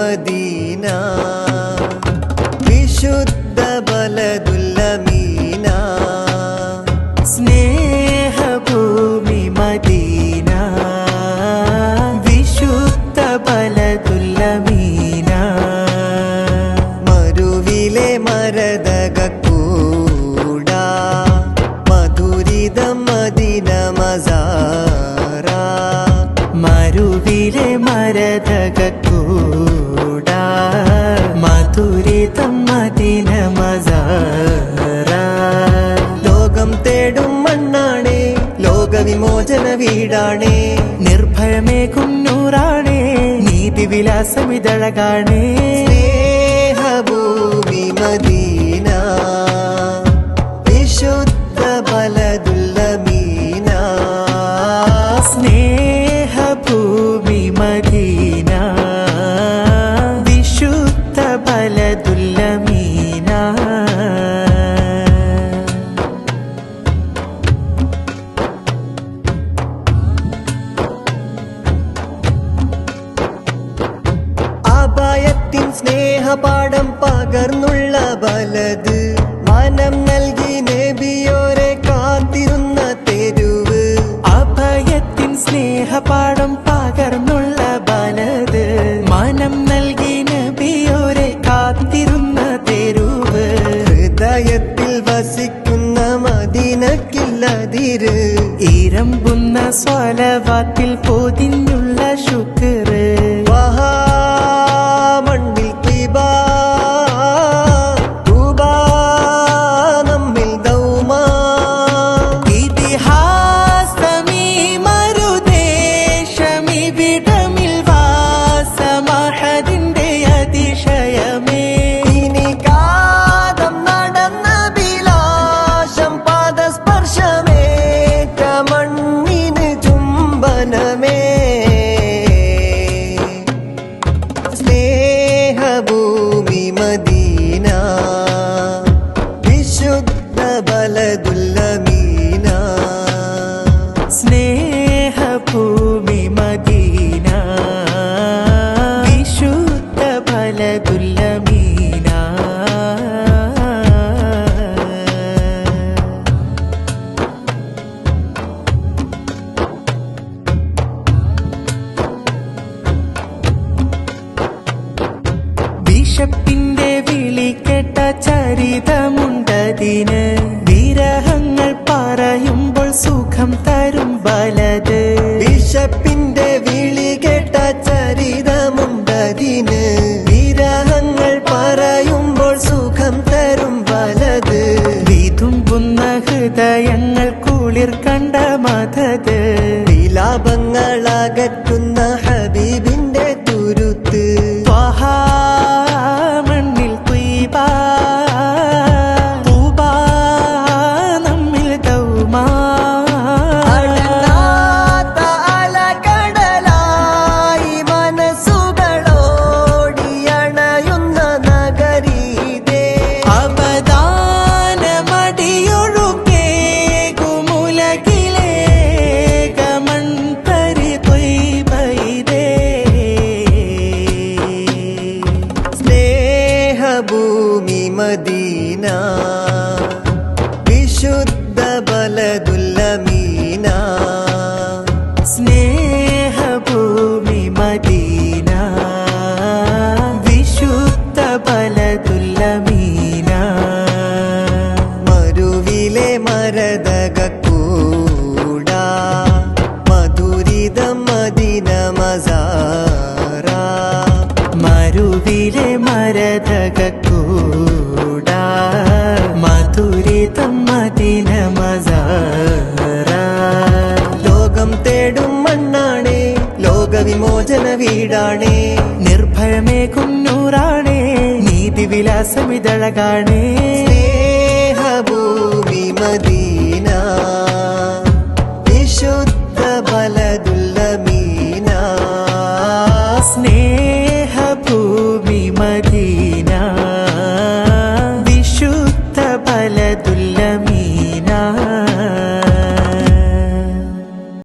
Medina വിശുദ്ധ ബലദുൽ Ameena സ്നേഹഭൂമി Medina വിശുദ്ധ ബലദുൽ Ameena മരുവിലെ മരതകക്കൂട മധുരിതം Medina മസാറ മരുവിലെ മരതകക്കൂട മധുരിതം Medina മസാറ ലോകം തേടും മണ്ണാണേ ലോകവിമോചന വീടാണേ നിർഭയമേകും നൂറാണേ നീതിവിലാസമിതഴകാണേ സ്നേഹഭൂമി മദീന വിശുദ്ധ ബലദുൽ അമീന സ്നേഹഭൂമി മദീന വിശുദ്ധ ബലദുൽ അമീന അഭയത്തിൻ സ്നേഹപാഠം പകർന്നുള്ള ബലത് മനം നൽകി നബിയോരെ കാത്തിരുന്ന തെരുവ് അഭയത്തിൻ സ്നേഹപാഠം പകർന്നുള്ള ബലത് മനം നൽകി നബിയോരെ കാത്തിരുന്ന തെരുവ് ഹൃദയത്തിൽ വസിക്കുന്ന മദീനക്കില്ലതിര് ഇരമ്പുന്ന സ്വലവാത്തിൽ പൊതിഞ്ഞുള്ള ശുക്ര് മണ്ണിൽ തീബാ തൂബാ നമ്മിൽ ദൗമാ ഇതിഹാസമീ മരുദേശമിവിടമിൽ വാസമഹദിന്റെ അതിശയമേ ഇനി കാതം നടന്ന വിലാസം പാദസ്പർശമേറ്റ മണ്ണിന് ചുംബനമേ സ്നേഹഭൂമി മദീന വിശുദ്ധ ബലദുൽ അമീന സ്നേഹഭൂമി മദീന വിശുദ്ധ ബലദുൽ അമീന വിശപ്പിന്റെ വിളി കേട്ട ചരിതമുണ്ടതിന് വിരഹങ്ങൾ പറയുമ്പോൾ സുഖം തരും ബലത് വിശപ്പിന്റെ വിളി കേട്ട ചരിതമുണ്ടതിന് വിരഹങ്ങൾ പറയുമ്പോൾ സുഖം തരും ബലത് വിതുമ്പുന്ന ഹൃദയങ്ങൾ കുളിർ കണ്ട മതത് വിലാപങ്ങളകറ്റുന്ന ഹബീബിന്റെ തുരുത്ത് മണ്ണിൽ തുയ്ബാ തൂബാ നമ്മിൽ ദൗമാ അടങ്ങാത്ത അലകടലായി മനസ്സുകളോടിയണയുന്ന നഗരീതേ അവദാനമടിയൊഴുകേകുമുലകിലേകമൺതരി ത്വയ്ബയിതേ സ്നേഹഭൂമി മദീന വിശുദ്ധ ബലദുൽ അമീന സ്നേഹഭൂമി മദീന വിശുദ്ധ ബലദുൽ അമീന മരുവിലെ മരതകക്കൂട മധുരിതം മദീന മസാറ മരുവിലെ മരതകക്കൂട മധുരിതം മദീന മസാറ ലോകം തേടും മണ്ണാണേ ലോകവിമോചന വീടാണേ നിർഭയമേകും നൂറാണേ നീതിവിലാസമിതഴകാണേ സ്നേഹഭൂമി മദീന